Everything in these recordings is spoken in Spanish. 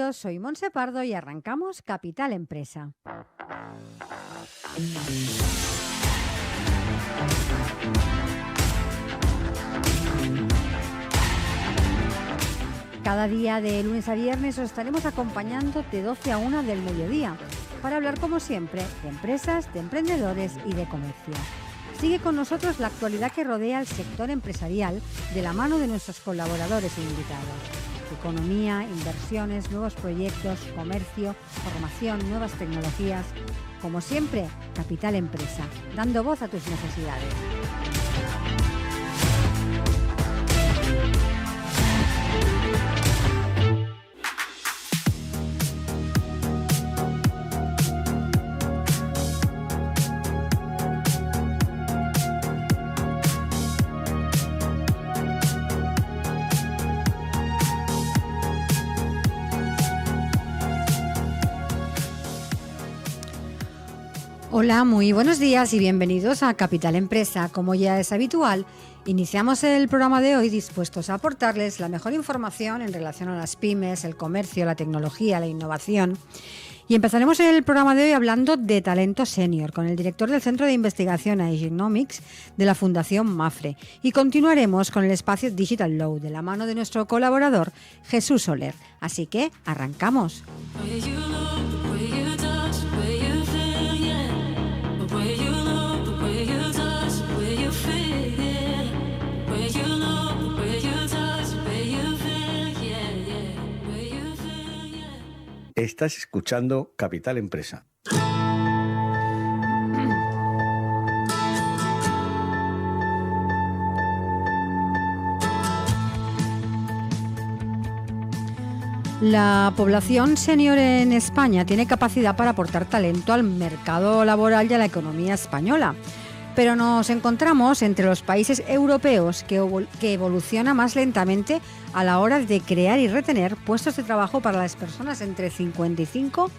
bienvenidos. Soy Montse Pardo y arrancamos Capital Empresa. Cada día de lunes a viernes os estaremos acompañando de 12 a 1 del mediodía para hablar, como siempre, de empresas, de emprendedores y de comercio. Sigue con nosotros la actualidad que rodea al sector empresarial de la mano de nuestros colaboradores e invitados. Economía, inversiones, nuevos proyectos, comercio, formación, nuevas tecnologías. Como siempre, Capital Empresa, dando voz a tus necesidades. Hola, muy buenos días y bienvenidos a Capital Empresa. Como ya es habitual, iniciamos el programa de hoy dispuestos a aportarles la mejor información en relación a las pymes, el comercio, la tecnología, la innovación. Y empezaremos el programa de hoy hablando de talento senior con el director del Centro de Investigación Agenomics de la Fundación Mapfre. Y continuaremos con el espacio Digital Law de la mano de nuestro colaborador Jesús Soler. Así que arrancamos. Estás escuchando Capital Empresa. La población senior en España tiene capacidad para aportar talento al mercado laboral y a la economía española. Pero nos encontramos entre los países europeos que evoluciona más lentamente a la hora de crear y retener puestos de trabajo para las personas entre 55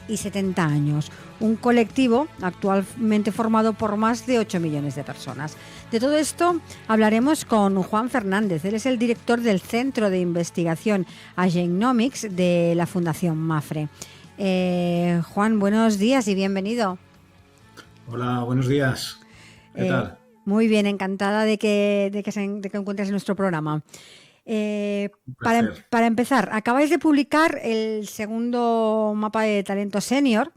y 70 años. Un colectivo actualmente formado por más de 8 millones de personas. De todo esto hablaremos con Juan Fernández. Él es el director del Centro de Investigación Agenomics de la Fundación Mapfre. Juan, buenos días y bienvenido. Hola, buenos días. ¿Qué tal? Muy bien, encantada de que encuentres nuestro programa. Para empezar, acabáis de publicar el segundo mapa de talento senior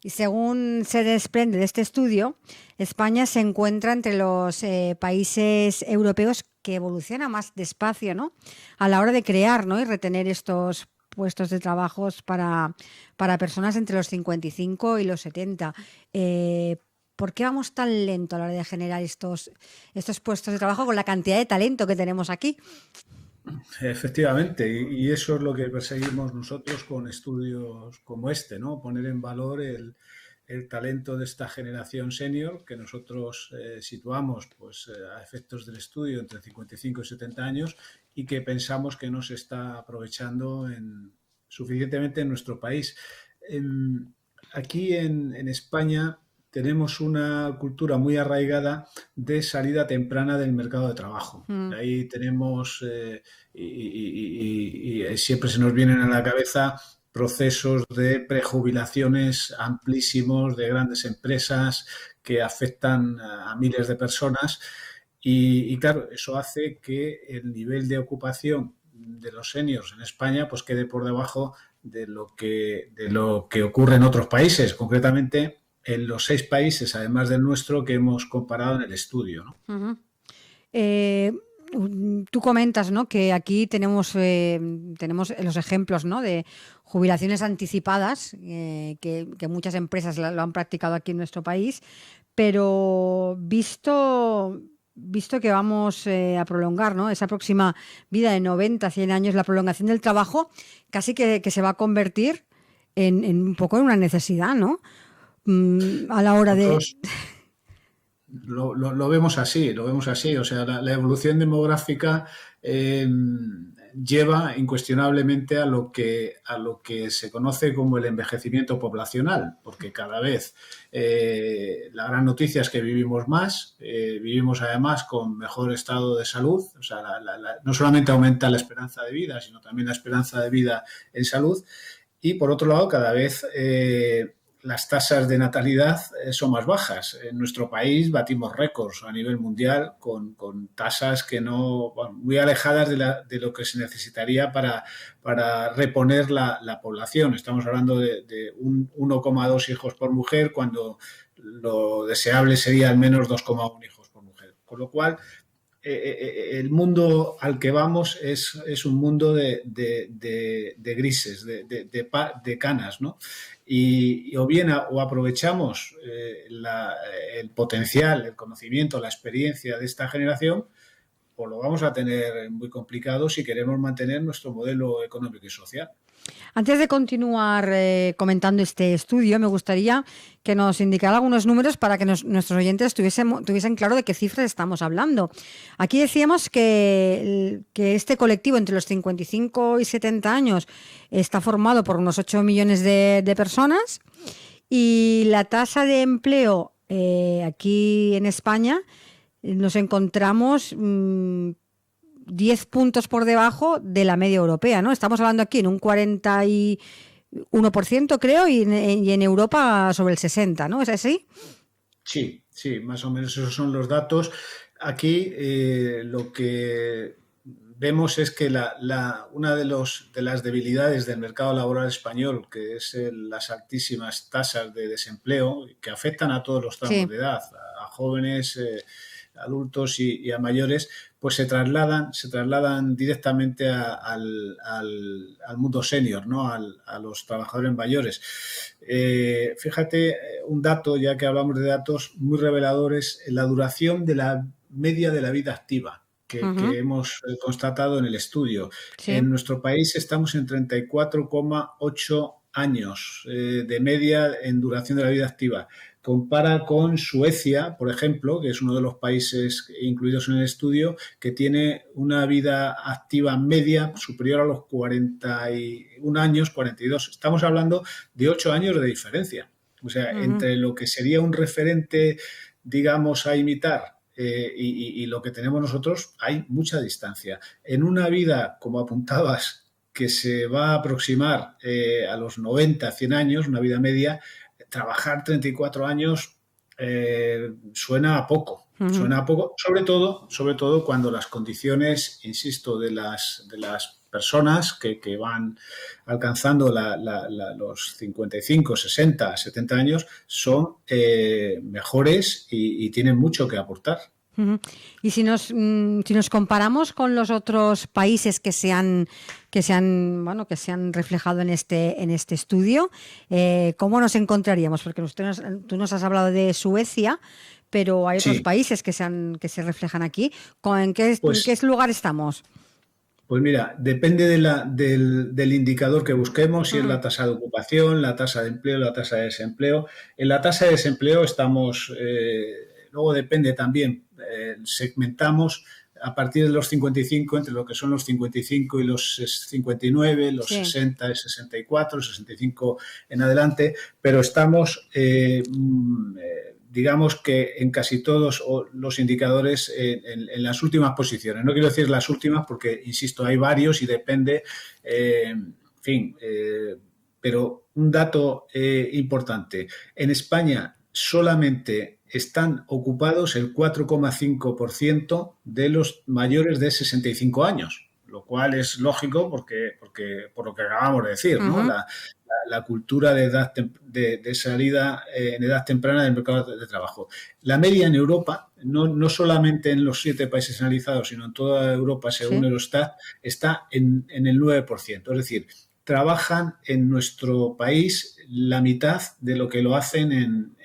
y según se desprende de este estudio, España se encuentra entre los países europeos que evoluciona más despacio, ¿no?, a la hora de crear, ¿no?, y retener estos puestos de trabajo para personas entre los 55 y los 70. ¿Por qué vamos tan lento a la hora de generar estos puestos de trabajo con la cantidad de talento que tenemos aquí? Efectivamente, y eso es lo que perseguimos nosotros con estudios como este, ¿no? Poner en valor el talento de esta generación senior que nosotros situamos pues, a efectos del estudio entre 55 y 70 años y que pensamos que no se está aprovechando suficientemente en nuestro país. Aquí en España tenemos una cultura muy arraigada de salida temprana del mercado de trabajo. Ahí tenemos, y siempre se nos vienen a la cabeza procesos de prejubilaciones amplísimos de grandes empresas que afectan a miles de personas. Y claro, eso hace que el nivel de ocupación de los seniors en España pues quede por debajo de lo que ocurre en otros países, concretamente en los 6 países, además del nuestro, que hemos comparado en el estudio, ¿no? Tú comentas, ¿no?, que aquí tenemos los ejemplos, ¿no?, de jubilaciones anticipadas, que muchas empresas lo han practicado aquí en nuestro país, pero visto que vamos a prolongar, ¿no?, esa próxima vida de 90 a 100 años, la prolongación del trabajo casi que se va a convertir en un poco en una necesidad, ¿no?, a la hora Nosotros lo vemos así, o sea, la evolución demográfica lleva incuestionablemente a lo que se conoce como el envejecimiento poblacional, porque cada vez la gran noticia es que vivimos más, vivimos además con mejor estado de salud, o sea, no solamente aumenta la esperanza de vida, sino también la esperanza de vida en salud, y por otro lado cada vez las tasas de natalidad son más bajas. En nuestro país batimos récords a nivel mundial con tasas que no, bueno, muy alejadas de lo que se necesitaría para reponer la población. Estamos hablando de 1,2 hijos por mujer, cuando lo deseable sería al menos 2,1 hijos por mujer. Con lo cual, el mundo al que vamos es un mundo de grises, de canas, ¿no? Y o bien o aprovechamos el potencial, el conocimiento, la experiencia de esta generación, o lo vamos a tener muy complicado si queremos mantener nuestro modelo económico y social. Antes de continuar comentando este estudio, me gustaría que nos indicara algunos números para que nuestros oyentes tuviesen claro de qué cifras estamos hablando. Aquí decíamos que este colectivo entre los 55 y 70 años está formado por unos 8 millones de personas, y la tasa de empleo aquí en España nos encontramos 10 puntos por debajo de la media europea, ¿no? Estamos hablando aquí en un 41%, creo, y en Europa sobre el 60%, ¿no? ¿Es así? Sí, más o menos esos son los datos. Aquí lo que vemos es que una de las debilidades del mercado laboral español, que es las altísimas tasas de desempleo que afectan a todos los tramos de edad, a jóvenes, adultos y a mayores, pues se trasladan directamente al mundo senior, ¿no? A los trabajadores mayores. Fíjate, un dato, ya que hablamos de datos muy reveladores, la duración de la media de la vida activa que hemos constatado en el estudio. Sí. En nuestro país estamos en 34,8 años de media en duración de la vida activa. Compara con Suecia, por ejemplo, que es uno de los países incluidos en el estudio, que tiene una vida activa media superior a los 41 años, 42. Estamos hablando de 8 años de diferencia. O sea, entre lo que sería un referente, digamos, a imitar y lo que tenemos nosotros, hay mucha distancia. En una vida, como apuntabas, que se va a aproximar a los 90, 100 años, una vida media, trabajar 34 años suena a poco. Suena a poco, sobre todo cuando las condiciones, insisto, de las personas que van alcanzando los 55, 60, 70 años son mejores y tienen mucho que aportar. Y si nos comparamos con los otros países que se han reflejado en este estudio, ¿cómo nos encontraríamos? Porque tú nos has hablado de Suecia, pero hay otros países que se reflejan aquí. ¿En qué lugar estamos? Pues mira, depende del indicador que busquemos, si es la tasa de ocupación, la tasa de empleo, la tasa de desempleo. En la tasa de desempleo estamos, luego depende también, segmentamos a partir de los 55, entre lo que son los 55 y los 59, los 60 y 64, 65 en adelante, pero estamos, digamos que en casi todos los indicadores en las últimas posiciones. No quiero decir las últimas porque, insisto, hay varios y depende, pero un dato importante. En España solamente están ocupados el 4,5% de los mayores de 65 años, lo cual es lógico porque por lo que acabamos de decir, ¿no? La cultura de salida en edad temprana del mercado de trabajo. La media en Europa, no solamente en los 7 países analizados, sino en toda Europa, según Eurostat, está en el 9%. Es decir, trabajan en nuestro país la mitad de lo que lo hacen en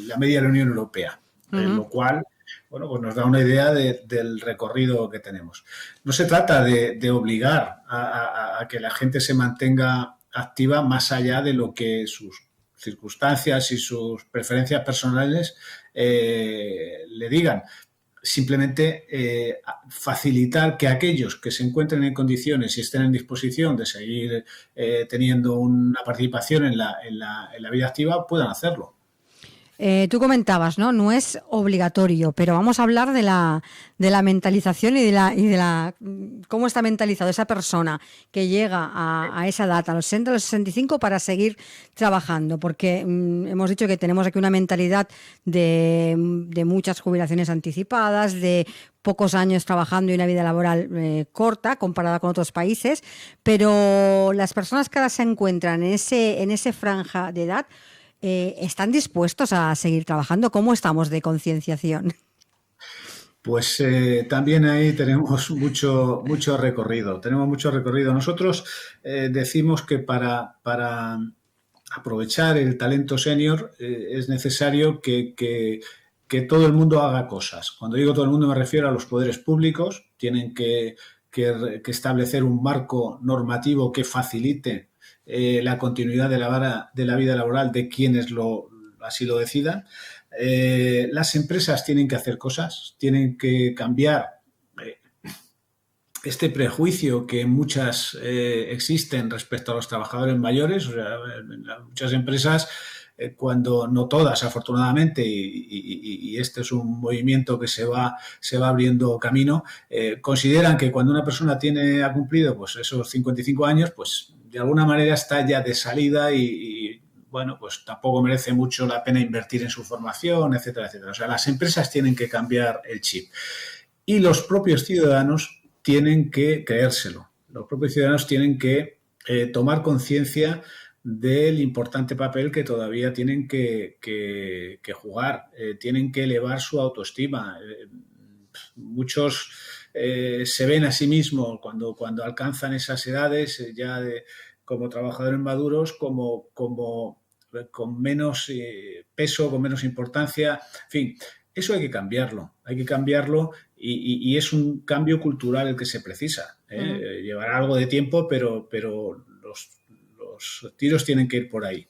la media de la Unión Europea, lo cual, bueno, pues nos da una idea del recorrido que tenemos. No se trata de obligar a que la gente se mantenga activa más allá de lo que sus circunstancias y sus preferencias personales le digan. simplemente facilitar que aquellos que se encuentren en condiciones y estén en disposición de seguir teniendo una participación en la vida activa puedan hacerlo. Tú comentabas, ¿no? No es obligatorio, pero vamos a hablar de la mentalización y de la cómo está mentalizado esa persona que llega a esa edad, a los 60, a los 65, para seguir trabajando, porque hemos dicho que tenemos aquí una mentalidad de muchas jubilaciones anticipadas, de pocos años trabajando y una vida laboral corta comparada con otros países, pero las personas que ahora se encuentran en ese franja de edad, ¿están dispuestos a seguir trabajando? ¿Cómo estamos de concienciación? Pues también ahí tenemos mucho recorrido. Tenemos mucho recorrido. Nosotros decimos que para aprovechar el talento senior es necesario que todo el mundo haga cosas. Cuando digo todo el mundo me refiero a los poderes públicos. Tienen que establecer un marco normativo que facilite la continuidad de la vida laboral de quienes así lo decidan. Las empresas tienen que hacer cosas, tienen que cambiar este prejuicio que muchas existen respecto a los trabajadores mayores. O sea, muchas empresas, cuando no todas, afortunadamente, y este es un movimiento que se va abriendo camino, consideran que cuando una persona ha cumplido pues esos 55 años, pues de alguna manera está ya de salida y bueno, pues tampoco merece mucho la pena invertir en su formación, etcétera, etcétera. O sea, las empresas tienen que cambiar el chip y los propios ciudadanos tienen que creérselo. Los propios ciudadanos tienen que tomar conciencia del importante papel que todavía tienen que jugar. Tienen que elevar su autoestima. Muchos se ven a sí mismos cuando alcanzan esas edades como trabajadores maduros, como con menos peso, con menos importancia. En fin, eso hay que cambiarlo y es un cambio cultural el que se precisa. Llevará algo de tiempo, pero los tiros tienen que ir por ahí.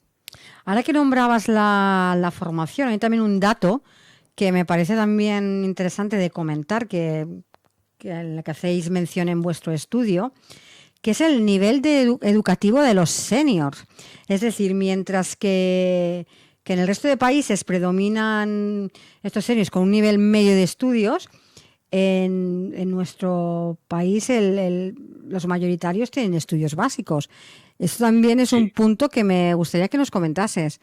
Ahora que nombrabas la formación, hay también un dato que me parece también interesante de comentar, en el que hacéis mención en vuestro estudio, que es el nivel educativo de los seniors. Es decir, mientras que en el resto de países predominan estos seniors con un nivel medio de estudios, en nuestro país los mayoritarios tienen estudios básicos. Esto también es un punto que me gustaría que nos comentases.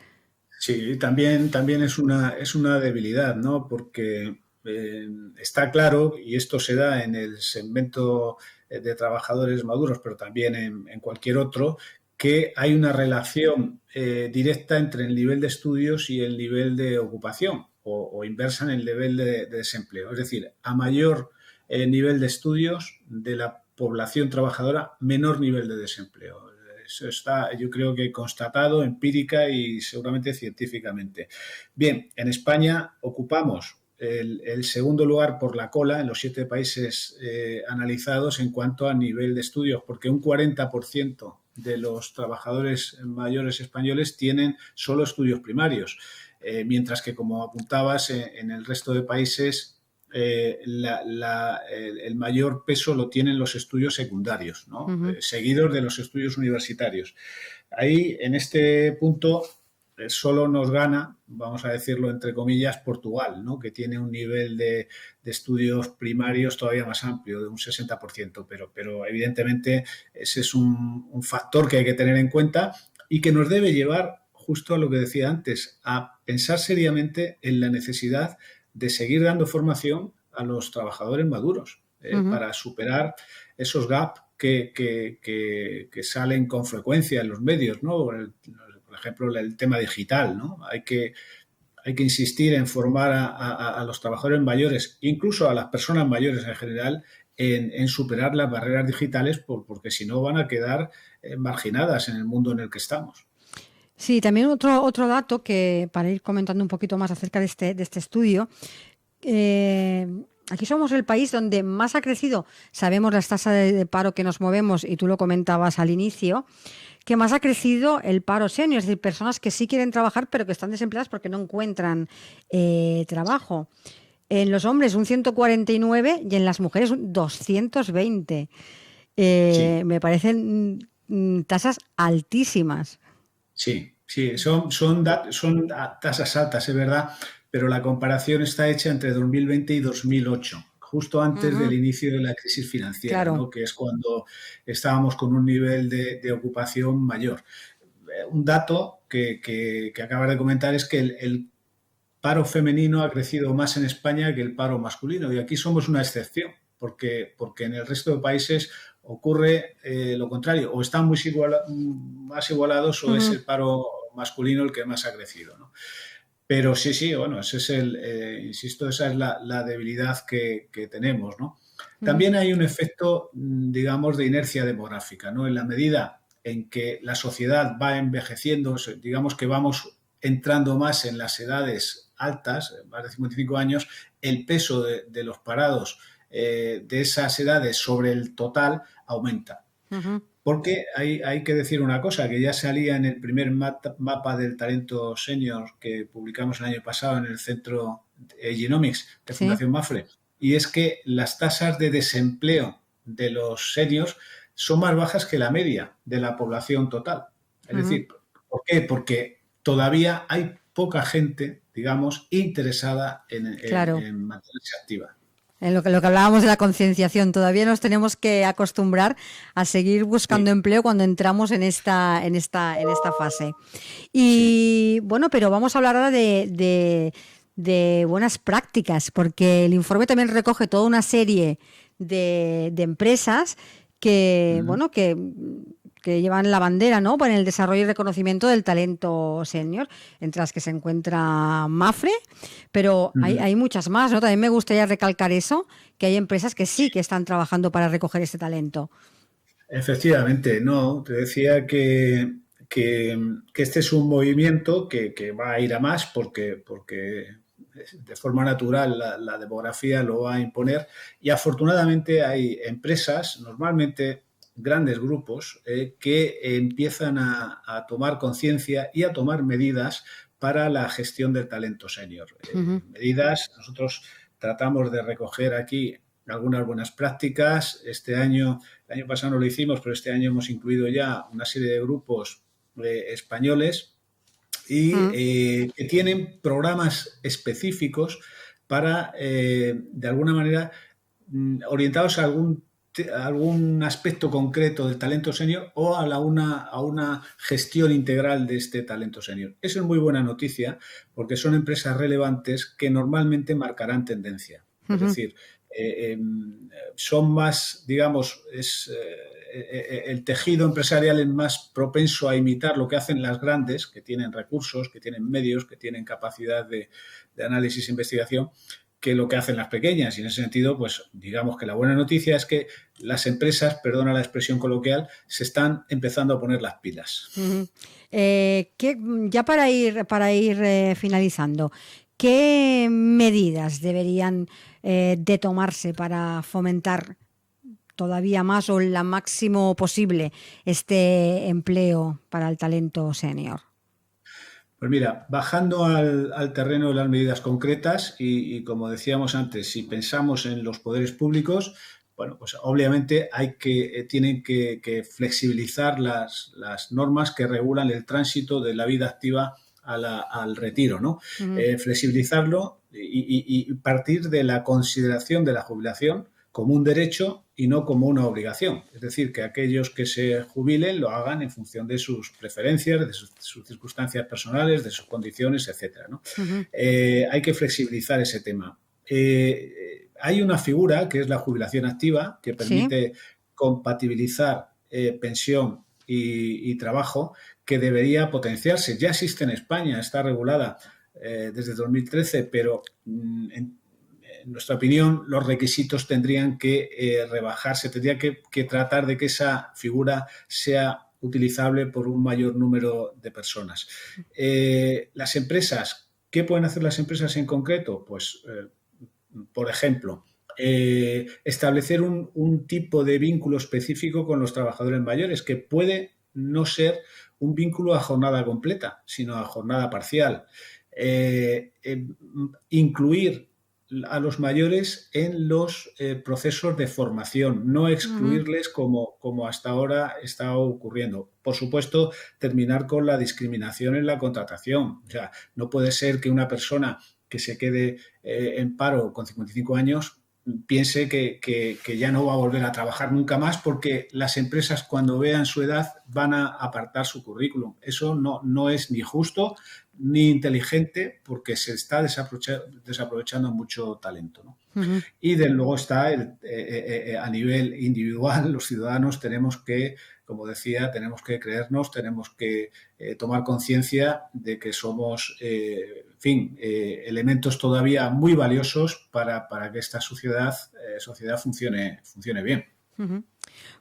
Sí, también es una debilidad, ¿no? Porque está claro, y esto se da en el segmento de trabajadores maduros, pero también en cualquier otro, que hay una relación directa entre el nivel de estudios y el nivel de ocupación, o inversa en el nivel de desempleo. Es decir, a mayor nivel de estudios de la población trabajadora, menor nivel de desempleo. Eso está, yo creo que constatado empírica y seguramente científicamente. Bien, en España ocupamos el segundo lugar por la cola en los 7 países analizados en cuanto a nivel de estudios, porque un 40% de los trabajadores mayores españoles tienen solo estudios primarios, mientras que, como apuntabas, en el resto de países el mayor peso lo tienen los estudios secundarios, ¿no? Seguidos de los estudios universitarios. Ahí, en este punto, solo nos gana, vamos a decirlo entre comillas, Portugal, ¿no? Que tiene un nivel de estudios primarios todavía más amplio, de un 60%, pero evidentemente ese es un factor que hay que tener en cuenta y que nos debe llevar, justo a lo que decía antes, a pensar seriamente en la necesidad de seguir dando formación a los trabajadores maduros para superar esos gaps que salen con frecuencia en los medios, ¿no? Por ejemplo, el tema digital, ¿no? Hay que insistir en formar a los trabajadores mayores, incluso a las personas mayores en general, en superar las barreras digitales, porque si no van a quedar marginadas en el mundo en el que estamos. Sí, también otro dato que, para ir comentando un poquito más acerca de este estudio, aquí somos el país donde más ha crecido, sabemos las tasas de paro que nos movemos, y tú lo comentabas al inicio, que más ha crecido el paro senior, es decir, personas que sí quieren trabajar pero que están desempleadas porque no encuentran trabajo. En los hombres un 149 y en las mujeres un 220. Sí, Me parecen tasas altísimas. sí, sí, son tasas altas, es verdad, pero la comparación está hecha entre 2020 y 2008, justo antes del Ujú, inicio de la crisis financiera, claro. ¿no? Que es cuando estábamos con un nivel de ocupación mayor. Un dato que acabas de comentar es que el paro femenino ha crecido más en España que el paro masculino y aquí somos una excepción porque en el resto de países ocurre lo contrario, o están más igualados o es Ujú, el paro masculino el que más ha crecido, ¿no? Pero sí, sí, bueno, ese es insisto, esa es la debilidad que tenemos, ¿no? ujú, También hay un efecto, digamos, de inercia demográfica, ¿no? En la medida en que la sociedad va envejeciendo, digamos que vamos entrando más en las edades altas, más de 55 años, el peso de los parados de esas edades sobre el total aumenta. ujú, Porque hay que decir una cosa, que ya salía en el primer mapa del talento senior que publicamos el año pasado en el Centro Genomics de sí. Fundación Mafre, y es que las tasas de desempleo de los seniors son más bajas que la media de la población total. Es Ujú, decir, ¿por qué? Porque todavía hay poca gente, digamos, interesada claro. en mantenerse activa. En lo que hablábamos de la concienciación, todavía nos tenemos que acostumbrar a seguir buscando Sí, empleo cuando entramos en esta fase. sí. Y bueno, pero vamos a hablar ahora de buenas prácticas, porque el informe también recoge toda una serie de empresas que, Ujú, bueno, que llevan la bandera, ¿no? Para el desarrollo y reconocimiento del talento senior, entre las que se encuentra Mafre, pero hay, ujú. hay muchas más, ¿no? También me gustaría recalcar eso, que hay empresas que sí que están trabajando para recoger este talento. Efectivamente, no, te decía que este es un movimiento que va a ir a más porque de forma natural la demografía lo va a imponer y afortunadamente hay empresas, normalmente grandes grupos, que empiezan a tomar conciencia y a tomar medidas para la gestión del talento senior. Ujú, Medidas, nosotros tratamos de recoger aquí algunas buenas prácticas. El año pasado no lo hicimos, pero este año hemos incluido ya una serie de grupos españoles y ujú. que tienen programas específicos para, de alguna manera, orientados a algún aspecto concreto del talento senior o a una gestión integral de este talento senior. Eso es muy buena noticia porque son empresas relevantes que normalmente marcarán tendencia. Es Ujú, decir, son más, digamos, el tejido empresarial es más propenso a imitar lo que hacen las grandes, que tienen recursos, que tienen medios, que tienen capacidad de análisis e investigación, que lo que hacen las pequeñas. Y en ese sentido, pues digamos que la buena noticia es que las empresas, perdona la expresión coloquial, se están empezando a poner las pilas. ujú. Ya para ir finalizando, ¿qué medidas deberían de tomarse para fomentar todavía más o la máximo posible este empleo para el talento senior? Pues mira, bajando al terreno de las medidas concretas y como decíamos antes, si pensamos en los poderes públicos, bueno, pues obviamente tienen que flexibilizar las normas que regulan el tránsito de la vida activa al retiro, ¿no? Ujú, Flexibilizarlo y partir de la consideración de la jubilación como un derecho y no como una obligación. Es decir, que aquellos que se jubilen lo hagan en función de sus preferencias, de sus circunstancias personales, de sus condiciones, etcétera, ¿no? ujú, Hay que flexibilizar ese tema. Hay una figura que es la jubilación activa que sí. permite compatibilizar pensión y trabajo que debería potenciarse. Ya existe en España, está regulada desde 2013, pero en nuestra opinión, los requisitos tendrían que rebajarse, tendría que tratar de que esa figura sea utilizable por un mayor número de personas. Las empresas, ¿qué pueden hacer las empresas en concreto? Pues, por ejemplo, establecer un tipo de vínculo específico con los trabajadores mayores, que puede no ser un vínculo a jornada completa, sino a jornada parcial. Incluir a los mayores en los procesos de formación, no excluirles como hasta ahora está ocurriendo. Por supuesto, terminar con la discriminación en la contratación. O sea, no puede ser que una persona que se quede en paro con 55 años piense que ya no va a volver a trabajar nunca más, porque las empresas, cuando vean su edad, van a apartar su currículum. Eso no es ni justo ni inteligente, porque se está desaprovechando mucho talento, ¿no? Y de luego está a nivel individual, los ciudadanos tenemos que, como decía, tenemos que creernos, tenemos que tomar conciencia de que somos, elementos todavía muy valiosos para que esta sociedad funcione bien.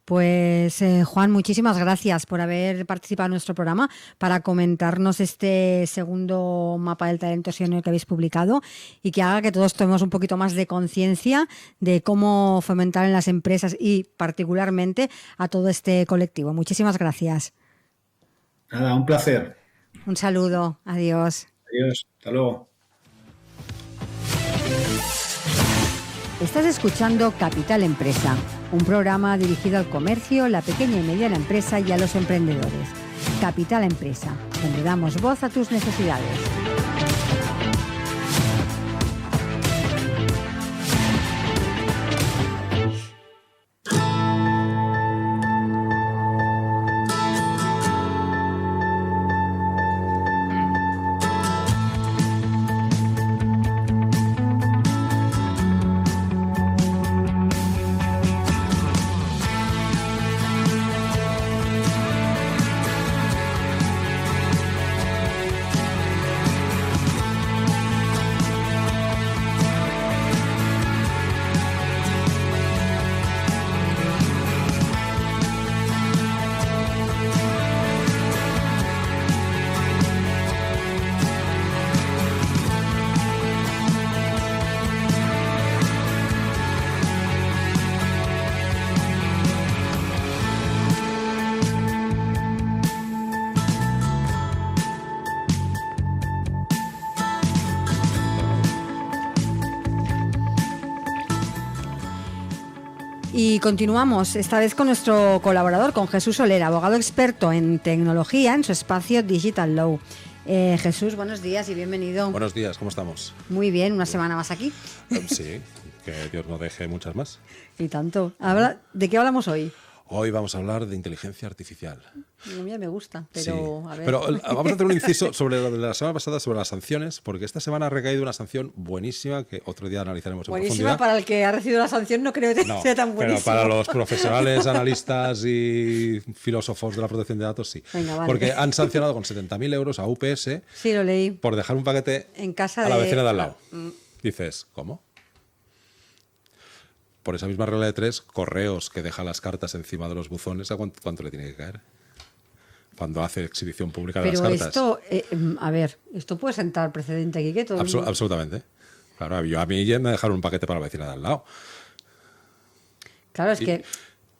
Pues Juan, muchísimas gracias por haber participado en nuestro programa para comentarnos este segundo mapa del talento senior que habéis publicado y que haga que todos tomemos un poquito más de conciencia de cómo fomentar en las empresas y particularmente a todo este colectivo. Muchísimas gracias. Nada, un placer. Un saludo. Adiós. Adiós. Hasta luego. Estás escuchando Capital Empresa, un programa dirigido al comercio, la pequeña y mediana empresa y a los emprendedores. Capital Empresa, donde damos voz a tus necesidades. Y continuamos, esta vez con nuestro colaborador, con Jesús Soler, abogado experto en tecnología en su espacio Digital Law. Jesús, buenos días y bienvenido. Buenos días, ¿cómo estamos? Muy bien, una semana más aquí. Sí, que Dios nos deje muchas más. Y tanto. ¿De qué hablamos hoy? Hoy vamos a hablar de inteligencia artificial. A mí me gusta, pero sí. a ver. Pero vamos a hacer un inciso sobre lo de la semana pasada, sobre las sanciones, porque esta semana ha recaído una sanción buenísima que otro día analizaremos en buenísima profundidad. Para el que ha recibido la sanción, no creo que sea tan buenísima. Pero para los profesionales, analistas y filósofos de la protección de datos, sí. Venga, vale. Porque han sancionado con 70.000 euros a UPS, sí, lo leí, por dejar un paquete en casa a la vecina de al lado. Dices, ¿cómo? Por esa misma regla de 3, Correos, que deja las cartas encima de los buzones, ¿a cuánto le tiene que caer? Cuando hace exhibición pública de las cartas. Pero esto, a ver, esto puede sentar precedente aquí, que todo Absolutamente. Claro, a mí ya me dejaron un paquete para la vecina de al lado. Claro, es que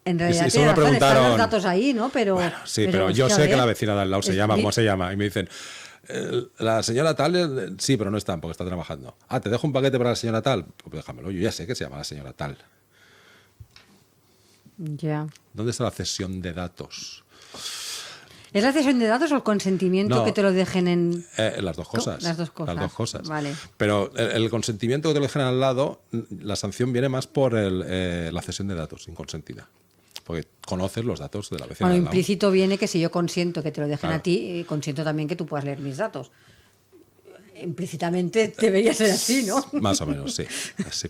en realidad y solo me están los datos ahí, ¿no? Pero, bueno, sí, pero yo sé que la vecina de al lado se llama como se llama. Y me dicen, la señora tal, sí, pero no está porque está trabajando. Ah, ¿te dejo un paquete para la señora tal? Pues déjamelo, yo ya sé que se llama la señora tal. Ya. ¿Dónde está la cesión de datos? ¿Es la cesión de datos o el consentimiento que te lo dejen en...? Las dos cosas. Las dos cosas. Las dos cosas. Vale. Pero el consentimiento que te lo dejen al lado, la sanción viene más por la cesión de datos inconsentida. Porque conoces los datos de la vecina. Bueno, implícito viene que si yo consiento que te lo dejen claro. a ti, consiento también que tú puedas leer mis datos. Implícitamente debería ser así, ¿no? Más o menos, sí.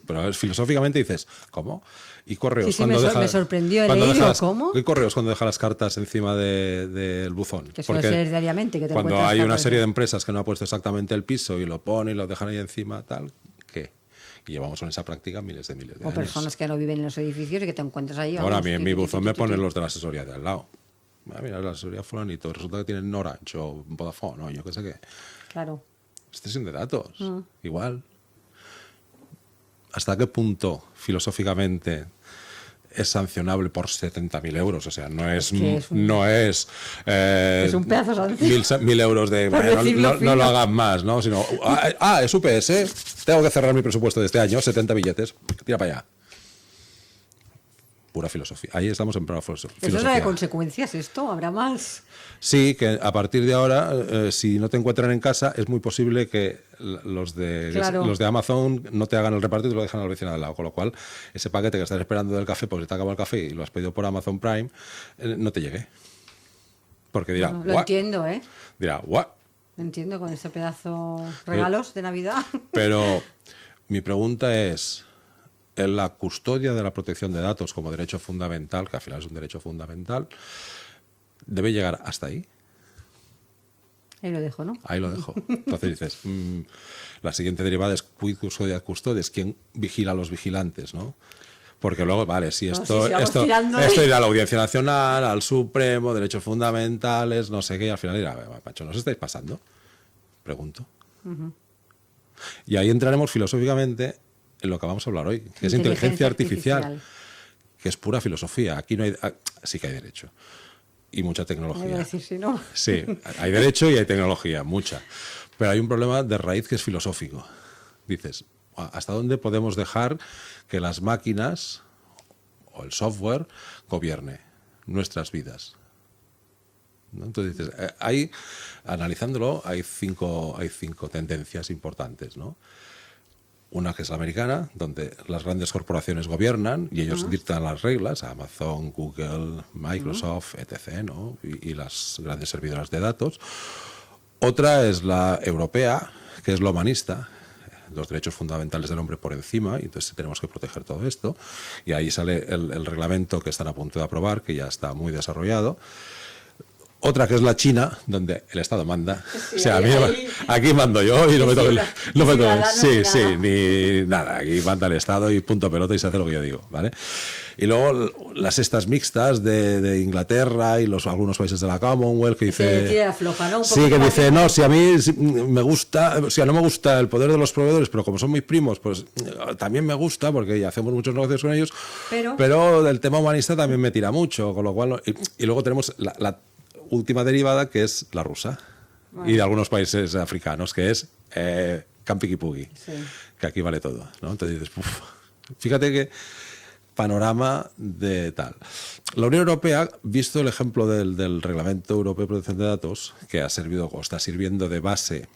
Pero filosóficamente dices, ¿cómo? ¿Y Correos? Sí, me sorprendió el leído, ¿cómo? ¿Y Correos cuando deja las cartas encima del buzón? Que suele ser diariamente. Que te cuando hay una serie de empresas que no ha puesto exactamente el piso y lo pone y lo dejan ahí encima, tal, ¿qué? Y llevamos en esa práctica miles de años. O personas que no viven en los edificios y que te encuentras ahí. Ahora a mí en mi buzón me ponen los de la asesoría de al lado. Mira, la asesoría fulanito, resulta que tienen Orange o Vodafone o yo qué sé qué. Claro. Cesión de datos, igual. ¿Hasta qué punto, filosóficamente, es sancionable por 70.000 euros. O sea, no es, Es un pedazo de sanción. 1.000 euros de Por bueno, decirlo no fino. lo hagan más, ¿no? Sino, es UPS, tengo que cerrar mi presupuesto de este año, 70 billetes, tira para allá. Pura filosofía. Ahí estamos en pura filosofía. ¿Eso es de consecuencias esto? ¿Habrá más? Sí, que a partir de ahora, si no te encuentran en casa, es muy posible que los de Amazon no te hagan el reparto y te lo dejan al vecino de al lado. Con lo cual, ese paquete que estás esperando del café porque te acabó el café y lo has pedido por Amazon Prime, no te llegue. Porque dirá, No, lo entiendo, ¿eh? Dirá, ¿what? Lo entiendo con este pedazo regalos de Navidad. Pero mi pregunta es, en la custodia de la protección de datos como derecho fundamental, que al final es un derecho fundamental, ¿debe llegar hasta ahí? Ahí lo dejo, ¿no? Ahí lo dejo. Entonces dices, la siguiente derivada es quid custodia custodes, ¿quién vigila a los vigilantes, no? Porque luego, vale, si esto irá a la Audiencia Nacional, al Supremo, derechos fundamentales, no sé qué, y al final dirá, macho, ¿no os estáis pasando? Pregunto. Y ahí entraremos filosóficamente en lo que vamos a hablar hoy, que es inteligencia artificial, que es pura filosofía. Aquí no hay, sí que hay derecho y mucha tecnología. Voy a decir, si no. Sí, hay derecho y hay tecnología, mucha. Pero hay un problema de raíz que es filosófico. Dices, ¿hasta dónde podemos dejar que las máquinas o el software gobierne nuestras vidas? ¿No? Entonces dices, analizándolo, hay cinco tendencias importantes, ¿no? Una que es la americana, donde las grandes corporaciones gobiernan y ellos dictan las reglas, Amazon, Google, Microsoft, etc., ¿no? y las grandes servidoras de datos. Otra es la europea, que es la humanista, los derechos fundamentales del hombre por encima, y entonces tenemos que proteger todo esto. Y ahí sale el reglamento que están a punto de aprobar, que ya está muy desarrollado. Otra que es la China, donde el Estado manda. Sí, o sea, aquí mando yo y no me toco. Ni nada. Aquí manda el Estado y punto pelota y se hace lo que yo digo, ¿vale? Y luego las estas mixtas de Inglaterra y algunos países de la Commonwealth que dice. Afloja, ¿no? Sí, que dice, no, si a mí me gusta, o sea, no me gusta el poder de los proveedores, pero como son mis primos, pues también me gusta porque hacemos muchos negocios con ellos. Pero del tema humanista también me tira mucho, con lo cual. Y luego tenemos la última derivada, que es la rusa, y de algunos países africanos, que es Campiquipugi, que aquí vale todo, ¿no? Entonces dices, fíjate que panorama de tal. La Unión Europea, visto el ejemplo del Reglamento Europeo de Protección de Datos, que ha servido o está sirviendo de base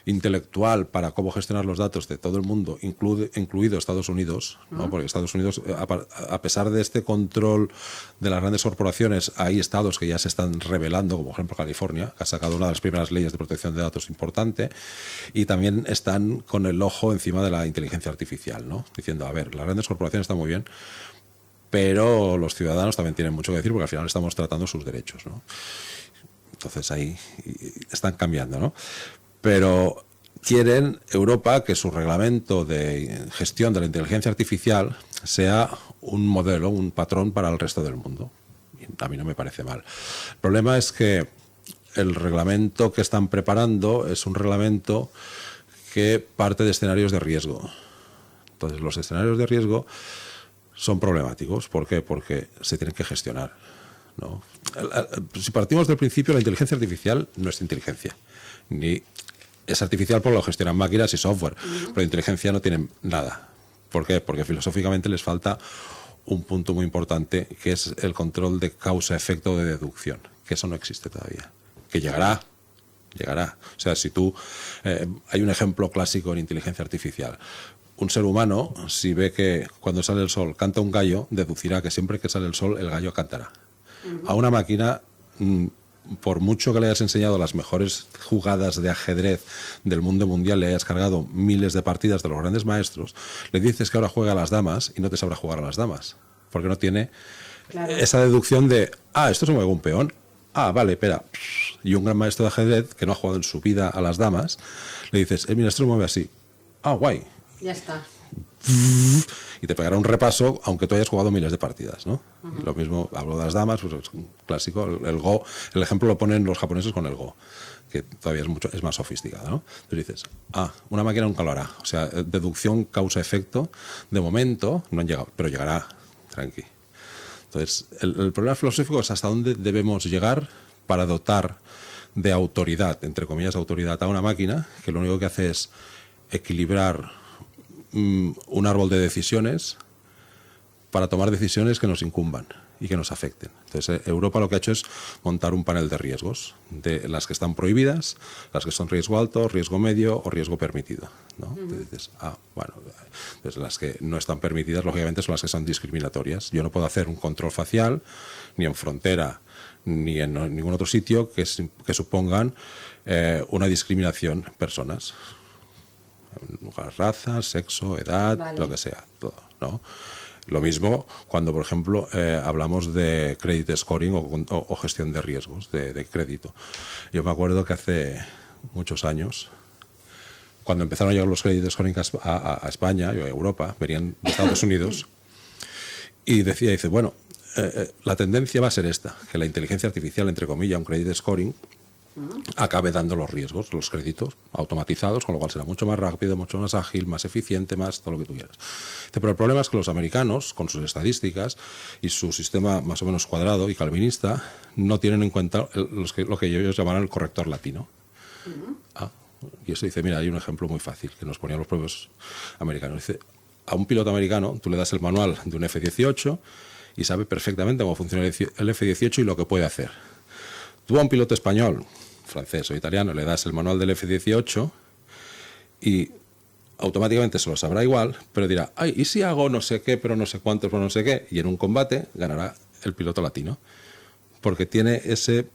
intelectual para cómo gestionar los datos de todo el mundo, incluido Estados Unidos, ¿no? Porque Estados Unidos, a pesar de este control de las grandes corporaciones, hay estados que ya se están revelando, como por ejemplo California, que ha sacado una de las primeras leyes de protección de datos importante, y también están con el ojo encima de la inteligencia artificial, ¿no? Diciendo, a ver, las grandes corporaciones están muy bien, pero los ciudadanos también tienen mucho que decir porque al final estamos tratando sus derechos, ¿no? Entonces ahí están cambiando, ¿no? Pero quieren Europa que su reglamento de gestión de la inteligencia artificial sea un modelo, un patrón para el resto del mundo. Y a mí no me parece mal. El problema es que el reglamento que están preparando es un reglamento que parte de escenarios de riesgo. Entonces, los escenarios de riesgo son problemáticos. ¿Por qué? Porque se tienen que gestionar, ¿no? Si partimos del principio, la inteligencia artificial no es inteligencia, ni es artificial porque lo gestionan máquinas y software, pero inteligencia no tienen nada. ¿Por qué? Porque filosóficamente les falta un punto muy importante, que es el control de causa-efecto de deducción, que eso no existe todavía, que llegará. O sea, si tú... hay un ejemplo clásico en inteligencia artificial. Un ser humano, si ve que cuando sale el sol canta un gallo, deducirá que siempre que sale el sol el gallo cantará. A una máquina, por mucho que le hayas enseñado las mejores jugadas de ajedrez del mundo mundial, le hayas cargado miles de partidas de los grandes maestros, le dices que ahora juega a las damas y no te sabrá jugar a las damas, porque no tiene esa deducción de, esto se mueve un peón, vale, espera. Y un gran maestro de ajedrez que no ha jugado en su vida a las damas, le dices, mira, esto se mueve así. Guay. Ya está. Y te pegará un repaso, aunque tú hayas jugado miles de partidas, ¿no? Lo mismo, hablo de las damas, pues es un clásico, el Go, el ejemplo lo ponen los japoneses con el Go, que todavía es más sofisticado, ¿no? Entonces dices, una máquina nunca lo hará. O sea, deducción causa-efecto, de momento no han llegado, pero llegará. tranqui. Entonces, el problema filosófico es hasta dónde debemos llegar para dotar de autoridad, entre comillas, autoridad a una máquina que lo único que hace es equilibrar un árbol de decisiones para tomar decisiones que nos incumban y que nos afecten. Entonces, Europa lo que ha hecho es montar un panel de riesgos, de las que están prohibidas, las que son riesgo alto, riesgo medio o riesgo permitido, ¿no? Entonces dices, bueno, pues las que no están permitidas, lógicamente, son las que son discriminatorias. Yo no puedo hacer un control facial, ni en frontera, ni en ningún otro sitio que supongan una discriminación personas. Raza, sexo, edad, vale, lo que sea, todo, ¿no? Lo mismo cuando, por ejemplo, hablamos de credit scoring o gestión de riesgos de crédito. Yo me acuerdo que hace muchos años, cuando empezaron a llegar los credit scoring a España y a Europa, venían de Estados Unidos, y dice, bueno, la tendencia va a ser esta, que la inteligencia artificial, entre comillas, un credit scoring, acabe dando los riesgos, los créditos automatizados, con lo cual será mucho más rápido, mucho más ágil, más eficiente, más todo lo que tú quieras. Pero el problema es que los americanos, con sus estadísticas y su sistema más o menos cuadrado y calvinista, no tienen en cuenta lo que ellos llamarán el corrector latino. Y eso dice, mira, hay un ejemplo muy fácil que nos ponían los propios americanos. Dice, a un piloto americano tú le das el manual de un F-18 y sabe perfectamente cómo funciona el F-18 y lo que puede hacer. Tú a un piloto español, francés o italiano le das el manual del F-18 y automáticamente se lo sabrá igual, pero dirá, ay, ¿y si hago no sé qué, pero no sé cuántos, pero no sé qué? Y en un combate ganará el piloto latino, porque tiene ese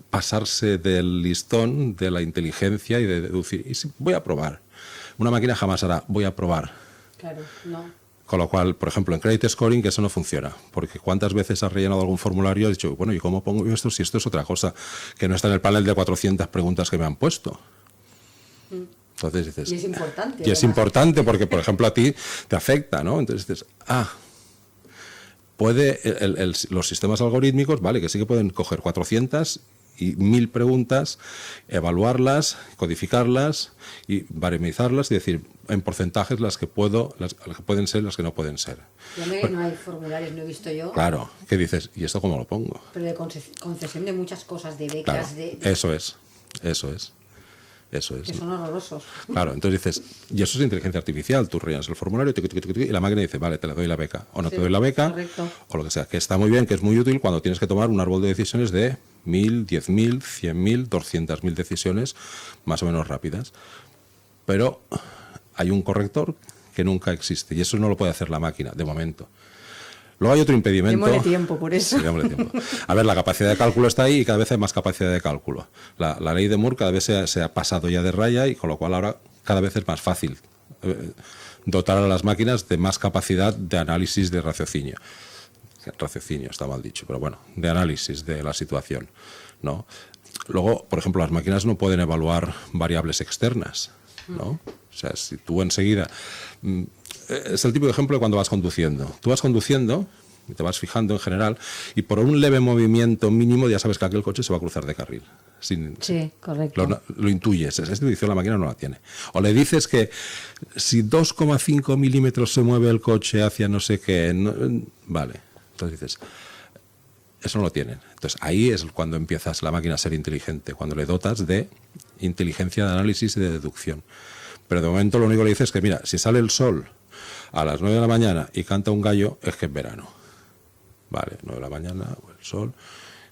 pasarse del listón de la inteligencia y de deducir. Y si voy a probar. Una máquina jamás hará, voy a probar. Claro, no. Con lo cual, por ejemplo, en credit scoring que eso no funciona, porque ¿cuántas veces has rellenado algún formulario y has dicho, bueno, ¿y cómo pongo yo esto si esto es otra cosa que no está en el panel de 400 preguntas que me han puesto? Entonces dices, y es importante. Y es importante porque, por ejemplo, a ti te afecta, ¿no? Entonces dices, puede los sistemas algorítmicos, vale, que sí que pueden coger 400 y 1000 preguntas, evaluarlas, codificarlas y baremizarlas y decir en porcentajes las que pueden ser, las que no pueden ser. No hay formularios, no he visto yo. Claro, ¿qué dices? ¿Y esto cómo lo pongo? Pero de concesión de muchas cosas, de becas, claro, Eso es. Que son horrorosos. Claro, entonces dices, y eso es inteligencia artificial, tú rellenas el formulario y la máquina dice, vale, te le doy la beca, o no te doy la beca, correcto, o lo que sea, que está muy bien, que es muy útil cuando tienes que tomar un árbol de decisiones de 1000, 10.000, 100.000, 200.000 decisiones más o menos rápidas. Pero hay un corrector que nunca existe, y eso no lo puede hacer la máquina, de momento. Luego hay otro impedimento. Démosle tiempo, por eso. Sí, démosle tiempo. A ver, la capacidad de cálculo está ahí y cada vez hay más capacidad de cálculo. La ley de Moore cada vez se ha pasado ya de raya y con lo cual ahora cada vez es más fácil dotar a las máquinas de más capacidad de análisis de raciocinio. Raciocinio está mal dicho, pero bueno, de análisis de la situación, ¿no? Luego, por ejemplo, las máquinas no pueden evaluar variables externas, ¿no? O sea, si tú enseguida... Es el tipo de ejemplo de cuando vas conduciendo. Tú vas conduciendo y te vas fijando en general y por un leve movimiento mínimo ya sabes que aquel coche se va a cruzar de carril. Sí, correcto. Lo intuyes. Esa intuición la máquina no la tiene. O le dices que si 2,5 milímetros se mueve el coche hacia no sé qué... vale. Entonces dices... Eso no lo tienen. Entonces ahí es cuando empiezas la máquina a ser inteligente, cuando le dotas de inteligencia de análisis y de deducción. Pero de momento lo único que le dices es que, mira, si sale el sol a las 9 de la mañana y canta un gallo, es que es verano. Vale, 9 de la mañana, el sol.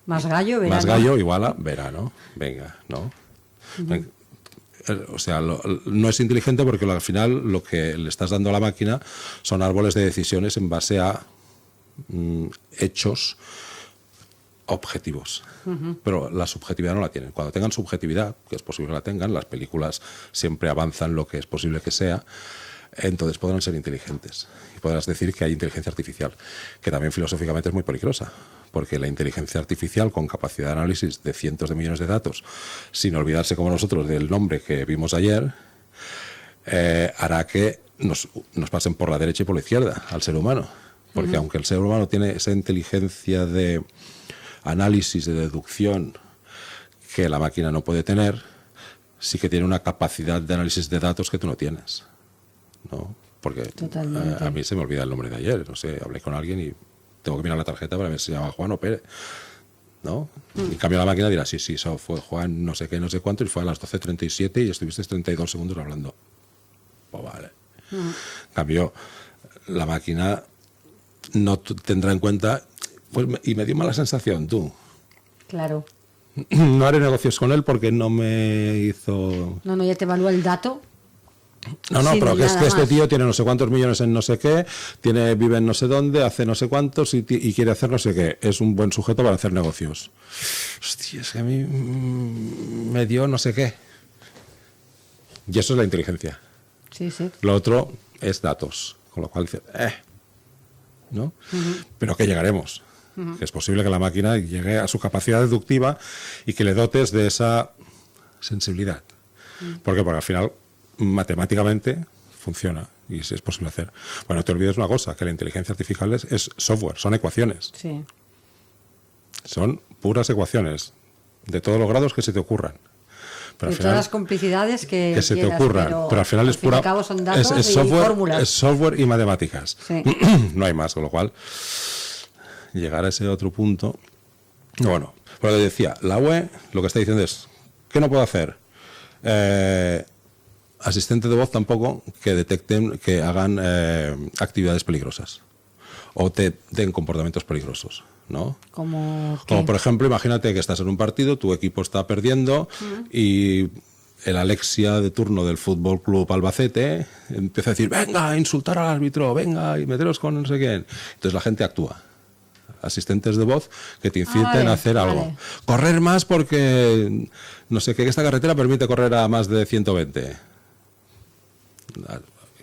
Más gallo, verano. Más gallo igual a verano. Venga, ¿no? O sea, no es inteligente porque al final lo que le estás dando a la máquina son árboles de decisiones en base a hechos objetivos, pero la subjetividad no la tienen. Cuando tengan subjetividad, que es posible que la tengan, las películas siempre avanzan lo que es posible que sea, entonces podrán ser inteligentes y podrás decir que hay inteligencia artificial, que también filosóficamente es muy peligrosa, porque la inteligencia artificial con capacidad de análisis de cientos de millones de datos, sin olvidarse como nosotros del nombre que vimos ayer, hará que nos pasen por la derecha y por la izquierda al ser humano, porque aunque el ser humano tiene esa inteligencia de análisis, de deducción que la máquina no puede tener, sí que tiene una capacidad de análisis de datos que tú no tienes, ¿no? porque a mí se me olvida el nombre de ayer. No sé, hablé con alguien y tengo que mirar la tarjeta para ver si se llama Juan o Pérez, ¿no? En cambio la máquina dirá, sí, eso fue Juan no sé qué, no sé cuánto, y fue a las 12:37 y estuviste 32 segundos hablando. Pues vale. En cambio, la máquina no tendrá en cuenta, pues, y me dio mala sensación, tú. Claro. No haré negocios con él porque no me hizo... No, ya te evalúa el dato. No, pero que es que este tío tiene no sé cuántos millones en no sé qué, vive en no sé dónde, hace no sé cuántos y quiere hacer no sé qué. Es un buen sujeto para hacer negocios. Hostia, es que a mí me dio no sé qué. Y eso es la inteligencia. Sí. Lo otro es datos, con lo cual dice, ¿no? Pero que llegaremos. Que es posible que la máquina llegue a su capacidad deductiva y que le dotes de esa sensibilidad. ¿Por qué? Porque al final, matemáticamente, funciona y es posible hacer. Bueno, no te olvides una cosa, que la inteligencia artificial es software, son ecuaciones. Sí. Son puras ecuaciones, de todos los grados que se te ocurran. Pero todas las complicidades que se te ocurran, pero al final es pura... Son datos es software y matemáticas. Sí. No hay más, con lo cual... llegar a ese otro punto. Bueno, pero decía, la UE lo que está diciendo es, ¿qué no puedo hacer? Asistentes de voz tampoco que detecten, que hagan actividades peligrosas o te den comportamientos peligrosos, ¿no? Como por ejemplo, imagínate que estás en un partido, tu equipo está perdiendo y el Alexia de turno del Fútbol Club Albacete empieza a decir, venga, a insultar al árbitro, venga, y meteros con no sé quién. Entonces la gente actúa. Asistentes de voz que te inciten a hacer algo. Vale. Correr más porque no sé qué, esta carretera permite correr a más de 120.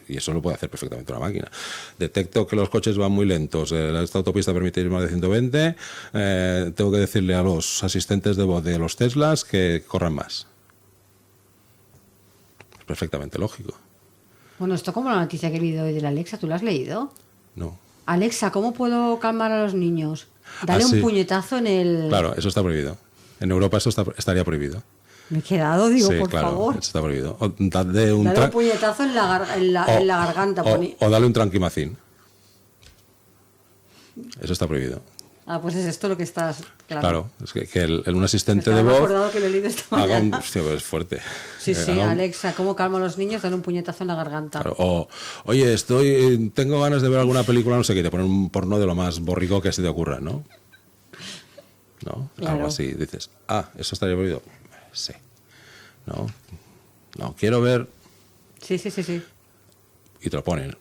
Y eso lo puede hacer perfectamente una máquina. Detecto que los coches van muy lentos, esta autopista permite ir más de 120, tengo que decirle a los asistentes de voz de los Teslas que corran más. Es perfectamente lógico. Bueno, esto como la noticia que he leído hoy de la Alexa, ¿tú la has leído? No. Alexa, ¿cómo puedo calmar a los niños? Dale un puñetazo en el... Claro, eso está prohibido. En Europa eso estaría prohibido. Me he quedado, digo, por favor. Eso está prohibido. O dale un puñetazo en la garganta. O dale un tranquimacín. Eso está prohibido. Pues es esto lo que estás... Claro, es que un asistente de voz... Me he acordado que lo he leído esta mañana. Hostia, pues es fuerte. Sí, Alexa, ¿cómo calmo a los niños? Dale un puñetazo en la garganta. Claro. Oye, tengo ganas de ver alguna película, no sé qué, te ponen un porno de lo más borrico que se te ocurra, ¿no? ¿No? Claro. Algo así. Dices, ¿eso estaría prohibido? Sí. No, quiero ver... Sí. Y te lo ponen.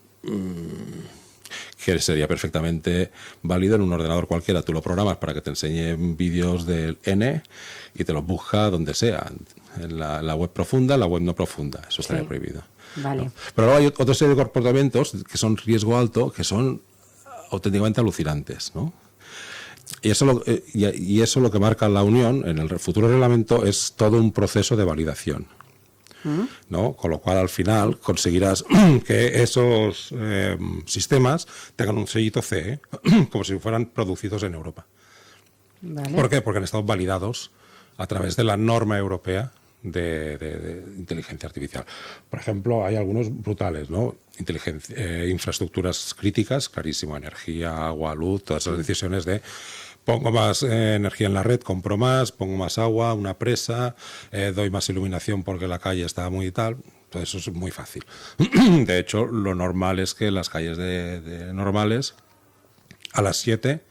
Que sería perfectamente válido en un ordenador cualquiera. Tú lo programas para que te enseñe vídeos del N y te los busca donde sea. En la web profunda, en la web no profunda. Eso estaría prohibido. Vale. ¿No? Pero luego hay otra serie de comportamientos que son riesgo alto, que son auténticamente alucinantes, ¿no? Y eso lo que marca la Unión en el futuro reglamento es todo un proceso de validación, ¿no? Con lo cual al final conseguirás que esos sistemas tengan un sellito CE, como si fueran producidos en Europa. Vale. ¿Por qué? Porque han estado validados a través de la norma europea de inteligencia artificial. Por ejemplo, hay algunos brutales, ¿no? Infraestructuras críticas, clarísimo, energía, agua, luz, todas esas decisiones de pongo más energía en la red, compro más, pongo más agua, una presa, doy más iluminación porque la calle está muy tal. Todo eso es muy fácil. De hecho, lo normal es que las calles normales a las 7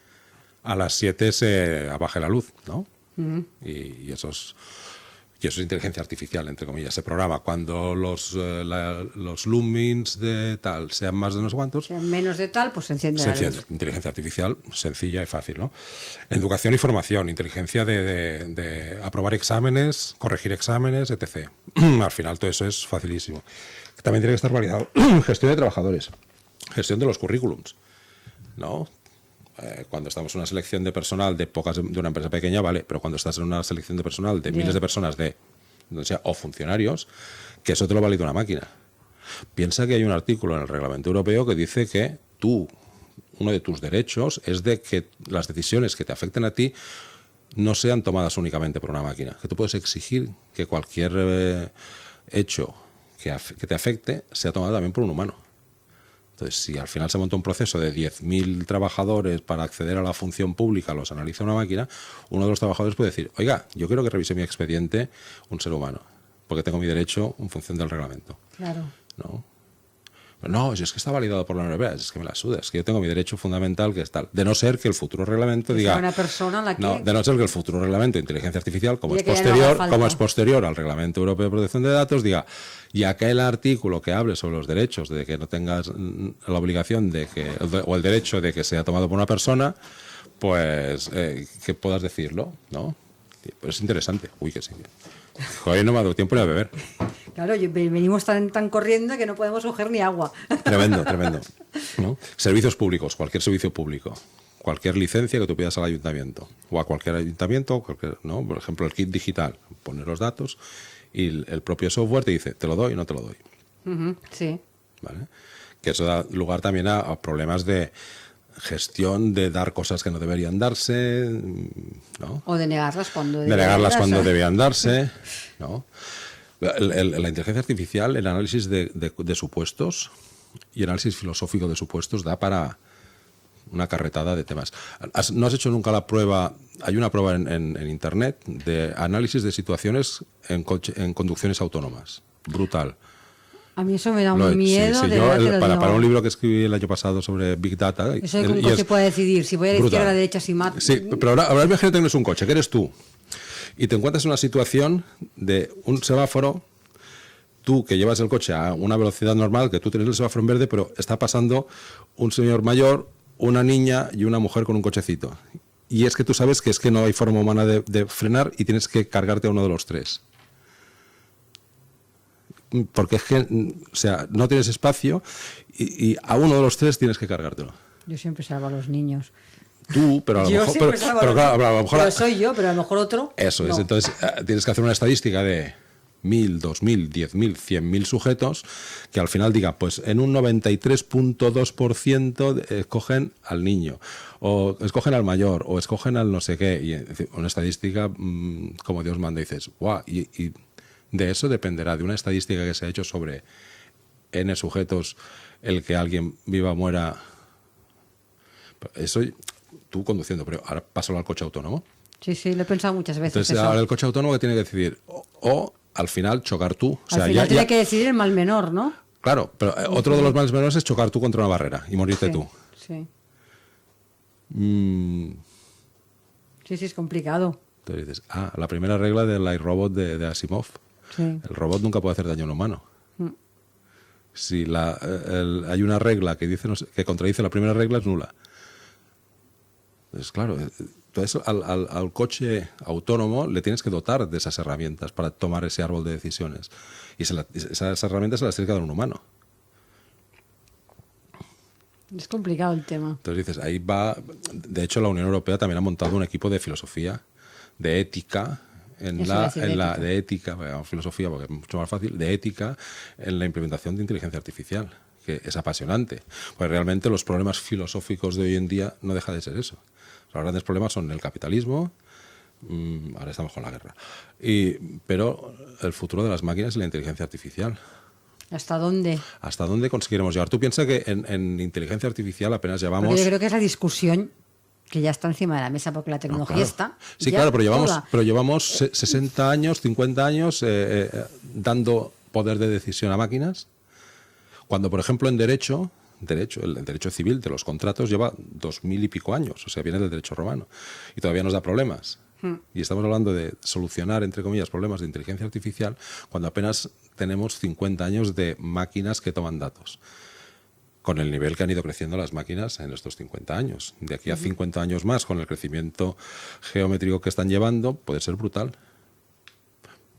se apague la luz, ¿no? Y eso es inteligencia artificial, entre comillas. Se programa cuando los lumens de tal sean más de no sé cuántos. Sean menos de tal, pues se enciende la luz. Inteligencia artificial, sencilla y fácil, ¿no? Educación y formación, inteligencia de aprobar exámenes, corregir exámenes, etc. Al final todo eso es facilísimo. También tiene que estar validado. Gestión de trabajadores, gestión de los currículums, ¿no? Cuando estamos en una selección de personal de una empresa pequeña, vale, pero cuando estás en una selección de personal de miles de personas o funcionarios, que eso te lo valida una máquina. Piensa que hay un artículo en el reglamento europeo que dice que uno de tus derechos es de que las decisiones que te afecten a ti no sean tomadas únicamente por una máquina, que tú puedes exigir que cualquier hecho que te afecte sea tomado también por un humano. Entonces, si al final se monta un proceso de 10.000 trabajadores para acceder a la función pública, los analiza una máquina, uno de los trabajadores puede decir, oiga, yo quiero que revise mi expediente un ser humano, porque tengo mi derecho en función del reglamento. Claro. No, si es que está validado por la Unión Europea, es que me la suda, es que yo tengo mi derecho fundamental que es tal. De no ser que el futuro reglamento diga... Una persona la que... No, de no ser que el futuro reglamento de inteligencia artificial, como es posterior al Reglamento Europeo de Protección de Datos, diga, y aquel artículo que hable sobre los derechos de que no tengas la obligación de que, o el derecho de que sea tomado por una persona, pues que puedas decirlo, ¿no? Pues es interesante. Uy, que sí. Hoy no me ha dado tiempo ni a beber. Claro, venimos tan corriendo que no podemos coger ni agua. Tremendo, ¿no? Servicios públicos, cualquier servicio público, cualquier licencia que tú pidas al ayuntamiento, o a cualquier ayuntamiento, ¿no? Por ejemplo, el kit digital, poner los datos y el propio software te dice, te lo doy o no te lo doy. Sí. ¿Vale? Que eso da lugar también a problemas de gestión, de dar cosas que no deberían darse, ¿no? O de negarlas cuando debían darse, ¿no? La inteligencia artificial, el análisis de supuestos y el análisis filosófico de supuestos da para una carretada de temas. ¿No has hecho nunca la prueba? Hay una prueba en Internet de análisis de situaciones en conducciones autónomas. Brutal. A mí eso me da un miedo. Sí, para un libro que escribí el año pasado sobre Big Data. Eso de que un coche puede decidir si voy a la izquierda o a la derecha, si mato. Sí, pero ahora imagínate que no es un coche, que eres tú. Y te encuentras en una situación de un semáforo, tú que llevas el coche a una velocidad normal, que tú tienes el semáforo en verde, pero está pasando un señor mayor, una niña y una mujer con un cochecito. Y es que tú sabes que no hay forma humana de frenar y tienes que cargarte a uno de los tres. Porque es que, o sea, no tienes espacio y a uno de los tres tienes que cargártelo. Yo siempre salvo a los niños. Tú, pero a lo mejor... Pero claro, a lo mejor... Pero soy yo, pero a lo mejor otro... Eso no. es, entonces tienes que hacer una estadística de 1.000, 2.000, 10.000, 100.000 sujetos que al final diga, pues en un 93.2% escogen al niño, o escogen al mayor, o escogen al no sé qué, y una estadística como Dios manda, y dices, guau, y de eso dependerá, de una estadística que se ha hecho sobre N sujetos, el que alguien viva o muera. Eso tú conduciendo, pero ahora pásalo al coche autónomo. Sí, lo he pensado muchas veces. Entonces, ahora el coche autónomo que tiene que decidir, o al final chocar tú. Al final tiene que decidir el mal menor, ¿no? Claro, pero otro de los males menores es chocar tú contra una barrera y morirte tú. Sí. Sí, es complicado. Entonces dices, la primera regla del iRobot de Asimov. Sí. El robot nunca puede hacer daño a un humano. Si hay una regla que dice que contradice la primera regla, es nula. Entonces, claro, entonces al coche autónomo le tienes que dotar de esas herramientas para tomar ese árbol de decisiones. Y esas herramientas se las tiene que dar un humano. Es complicado el tema. Entonces dices, ahí va... De hecho, la Unión Europea también ha montado un equipo de filosofía, de ética... de ética, filosofía porque es mucho más fácil, de ética en la implementación de inteligencia artificial, que es apasionante, pues realmente los problemas filosóficos de hoy en día no deja de ser eso. Los grandes problemas son el capitalismo, ahora estamos con la guerra, pero el futuro de las máquinas y la inteligencia artificial. ¿Hasta dónde? ¿Hasta dónde conseguiremos llegar? Tú piensas que en inteligencia artificial apenas llevamos... Porque yo creo que es la discusión que ya está encima de la mesa porque la tecnología está. Sí, claro, pero llevamos 60 años, 50 años dando poder de decisión a máquinas. Cuando, por ejemplo, en el derecho civil de los contratos lleva 2000 y pico años, o sea, viene del derecho romano y todavía nos da problemas. Y estamos hablando de solucionar, entre comillas, problemas de inteligencia artificial cuando apenas tenemos 50 años de máquinas que toman datos. Con el nivel que han ido creciendo las máquinas en estos 50 años. De aquí a 50 años más, con el crecimiento geométrico que están llevando, puede ser brutal.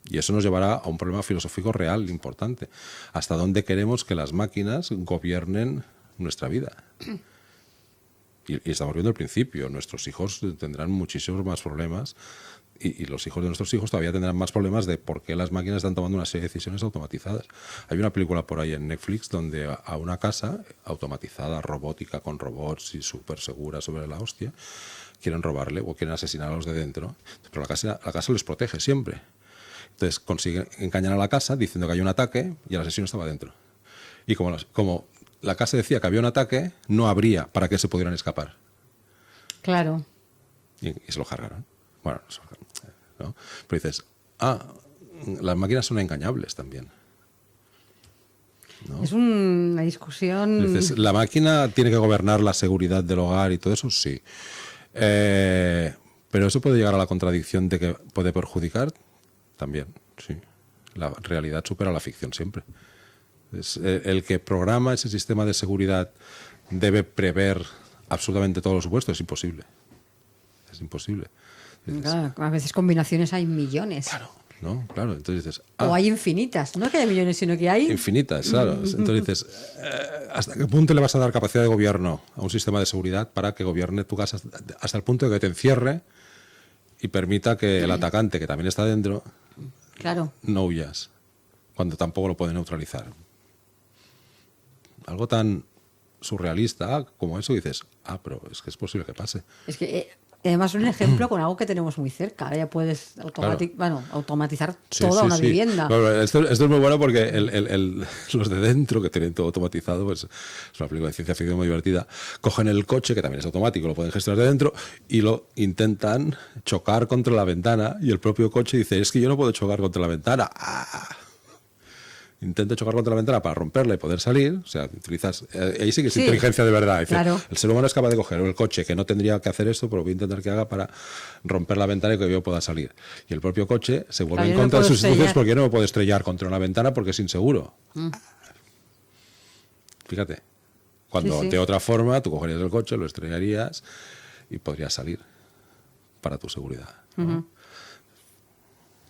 Y eso nos llevará a un problema filosófico real importante. ¿Hasta dónde queremos que las máquinas gobiernen nuestra vida? Y estamos viendo el principio. Nuestros hijos tendrán muchísimos más problemas y los hijos de nuestros hijos todavía tendrán más problemas de por qué las máquinas están tomando una serie de decisiones automatizadas. Hay una película por ahí en Netflix donde a una casa automatizada, robótica, con robots y súper segura sobre la hostia, quieren robarle o quieren asesinar a los de dentro, pero la casa les protege siempre. Entonces consiguen engañar a la casa diciendo que hay un ataque y el asesino estaba dentro. Y como la casa decía que había un ataque, no habría para que se pudieran escapar. Claro. Y se lo cargaron. Bueno, ¿no? Pero dices, las máquinas son engañables también. ¿No? Es una discusión... Dices, ¿la máquina tiene que gobernar la seguridad del hogar y todo eso? Sí. Pero eso puede llegar a la contradicción de que puede perjudicar también, sí. La realidad supera la ficción siempre. El que programa ese sistema de seguridad debe prever absolutamente todos los supuestos. Es imposible. Es imposible. Claro, a veces combinaciones hay millones. Claro, ¿no? Claro, entonces dices... O hay infinitas. No que haya millones, sino que hay... Infinitas, claro. Entonces dices, ¿hasta qué punto le vas a dar capacidad de gobierno a un sistema de seguridad para que gobierne tu casa hasta el punto de que te encierre y permita que el atacante, que también está dentro, claro, no huyas, cuando tampoco lo puede neutralizar? Algo tan surrealista como eso, dices, pero es que es posible que pase. Es que además un ejemplo con algo que tenemos muy cerca. Ahora ya puedes automatizar toda una vivienda. Bueno, esto es muy bueno porque los de dentro, que tienen todo automatizado, pues es una película de ciencia ficción muy divertida, cogen el coche, que también es automático, lo pueden gestionar de dentro, y lo intentan chocar contra la ventana, y el propio coche dice, es que yo no puedo chocar contra la ventana. Intenta chocar contra la ventana para romperla y poder salir. O sea, utilizas... ahí sí que es inteligencia de verdad. Dice, claro. El ser humano es capaz de coger el coche que no tendría que hacer esto, pero voy a intentar que haga para romper la ventana y que yo pueda salir. Y el propio coche se vuelve en contra de sus instrucciones porque yo no me puedo estrellar contra una ventana porque es inseguro. Fíjate. Cuando de otra forma tú cogerías el coche, lo estrellarías y podrías salir para tu seguridad, ¿no?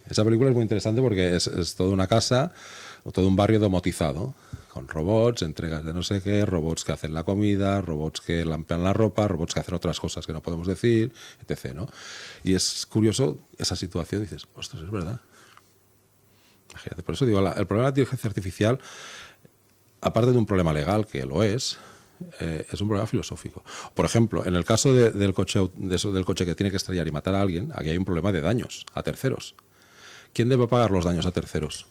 Esa película es muy interesante porque es toda una casa o todo un barrio domotizado, con robots, entregas de no sé qué, robots que hacen la comida, robots que lampean la ropa, robots que hacen otras cosas que no podemos decir, etc., ¿no? Y es curioso esa situación, dices, ostras, es verdad. Imagínate, por eso digo, el problema de la inteligencia artificial, aparte de un problema legal, que lo es un problema filosófico. Por ejemplo, en el caso del coche que tiene que estrellar y matar a alguien, aquí hay un problema de daños a terceros. ¿Quién debe pagar los daños a terceros?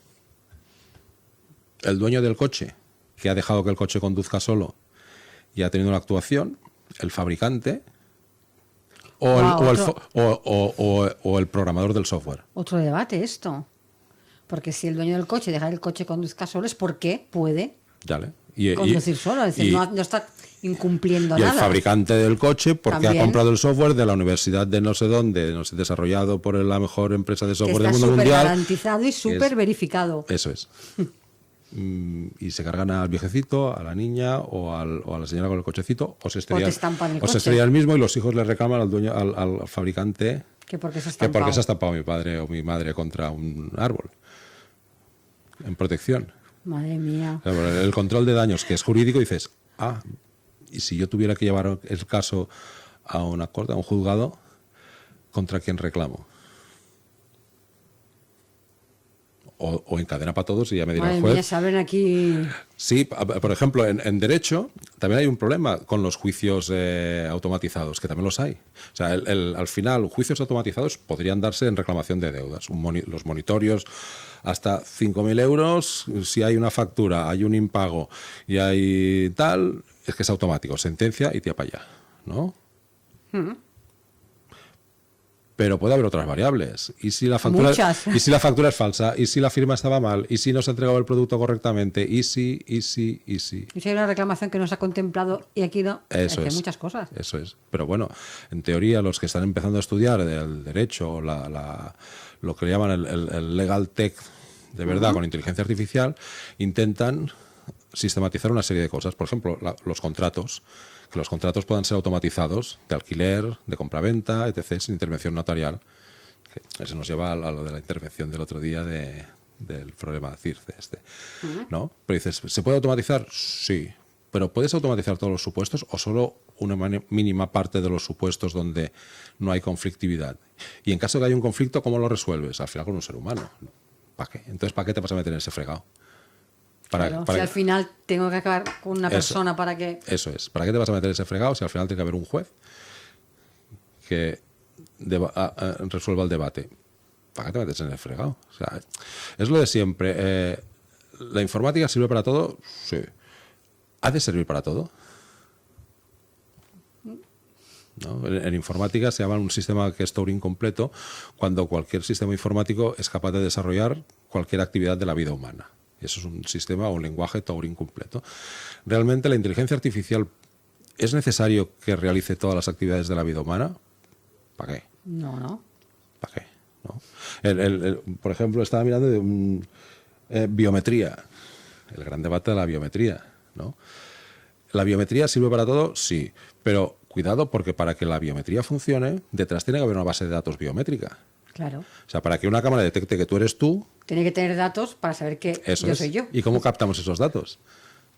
¿El dueño del coche, que ha dejado que el coche conduzca solo y ha tenido una actuación? ¿El fabricante? ¿O el programador del software? Otro debate esto. Porque si el dueño del coche deja que el coche conduzca solo, es porque puede conducir solo. Es decir, no está incumpliendo nada. Y el fabricante del coche, porque también ha comprado el software de la universidad de no sé dónde, no sé, desarrollado por la mejor empresa de software del mundo mundial. Está súper garantizado y súper verificado. Eso es. Y se cargan al viejecito, a la niña o a la señora con el cochecito, o se estrella el mismo y los hijos le reclaman al dueño, al fabricante, que porque se ha estampado mi padre o mi madre contra un árbol en protección. Madre mía. El control de daños, que es jurídico, dices, y si yo tuviera que llevar el caso a una corte, a un juzgado, ¿contra quién reclamo? O en cadena para todos y ya me dirá el juez. Ya saben aquí. Sí, por ejemplo, en derecho también hay un problema con los juicios automatizados, que también los hay. O sea, al final, juicios automatizados podrían darse en reclamación de deudas. Los monitorios hasta 5.000 euros, si hay una factura, hay un impago y hay tal, es que es automático, sentencia y tía para allá, ¿no? Pero puede haber otras variables. ¿Y si la factura es falsa? ¿Y si la firma estaba mal? ¿Y si no se ha entregado el producto correctamente? ¿Y si? ¿Y si hay una reclamación que no se ha contemplado y aquí no? Hay muchas cosas. Eso es. Pero bueno, en teoría los que están empezando a estudiar el derecho, lo que le llaman el legal tech de verdad con inteligencia artificial, intentan sistematizar una serie de cosas. Por ejemplo, los contratos. Que los contratos puedan ser automatizados, de alquiler, de compraventa, etc., sin intervención notarial. Eso nos lleva a lo de la intervención del otro día del problema CIRCE. ¿No? Pero dices, ¿se puede automatizar? Sí. ¿Pero puedes automatizar todos los supuestos o solo una mínima parte de los supuestos donde no hay conflictividad? Y en caso de que haya un conflicto, ¿cómo lo resuelves? Al final con un ser humano. ¿Para qué? Entonces, ¿para qué te vas a meter en ese fregado? Si al final tengo que acabar con una persona para que... Eso es. ¿Para qué te vas a meter ese fregado si al final tiene que haber un juez que resuelva el debate? ¿Para qué te metes en el fregado? O sea, es lo de siempre. ¿La informática sirve para todo? Sí. ¿Ha de servir para todo? ¿No? En informática se llama un sistema que es Turing completo cuando cualquier sistema informático es capaz de desarrollar cualquier actividad de la vida humana. Eso es un sistema o un lenguaje Turing completo. Realmente la inteligencia artificial, ¿es necesario que realice todas las actividades de la vida humana? ¿Para qué? No. ¿Para qué? ¿No? Por ejemplo, estaba mirando de biometría, el gran debate de la biometría, ¿no? ¿La biometría sirve para todo? Sí, pero cuidado, porque para que la biometría funcione, detrás tiene que haber una base de datos biométrica. Claro. O sea, para que una cámara detecte que tú eres tú... Tiene que tener datos para saber que yo soy yo. ¿Y cómo captamos esos datos?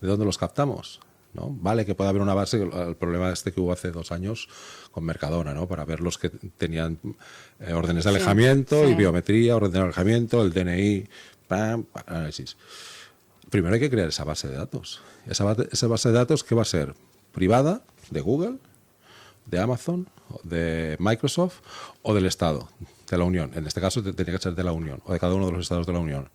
¿De dónde los captamos? ¿No? Vale que puede haber una base, el problema que hubo hace 2 años con Mercadona, ¿no? Para ver los que tenían órdenes de alejamiento y biometría, orden de alejamiento, el DNI, análisis. Primero hay que crear esa base de datos. Esa base de datos, ¿qué va a ser? ¿Privada? ¿De Google? ¿De Amazon? ¿De Microsoft? ¿O del Estado? De la Unión. En este caso tenía que ser de la Unión, o de cada uno de los estados de la Unión.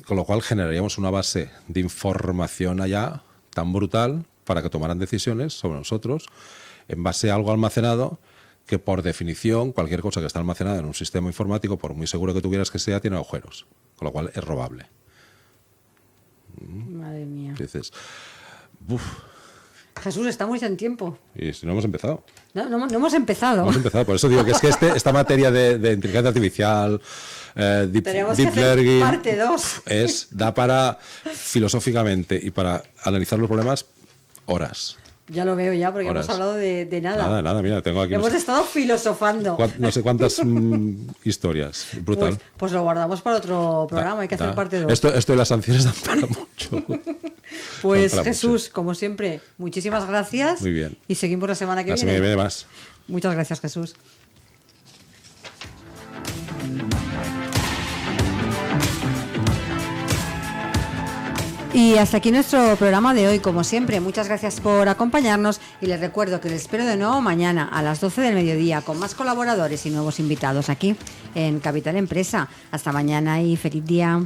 Con lo cual generaríamos una base de información allá tan brutal para que tomaran decisiones sobre nosotros en base a algo almacenado que, por definición, cualquier cosa que está almacenada en un sistema informático, por muy seguro que tú quieras que sea, tiene agujeros. Con lo cual es robable. Madre mía. Dices, Jesús, estamos ya en tiempo. Y si no hemos empezado. No hemos empezado. No hemos empezado, por eso digo que es que esta materia de inteligencia artificial, deep learning, parte 2. Da para, filosóficamente y para analizar los problemas, horas. Ya lo veo ya, porque hemos hablado de nada. Nada, mira, tengo aquí... Hemos estado filosofando. No sé cuántas historias. Brutal. Pues lo guardamos para otro programa, hay que hacer parte 2. Esto de las sanciones dan para mucho. Pues para Jesús, mucho. Como siempre, muchísimas gracias. Muy bien. Y seguimos la semana que viene. La semana que viene más. Muchas gracias, Jesús. Y hasta aquí nuestro programa de hoy, como siempre. Muchas gracias por acompañarnos y les recuerdo que les espero de nuevo mañana a las 12 del mediodía con más colaboradores y nuevos invitados aquí en Capital Empresa. Hasta mañana y feliz día.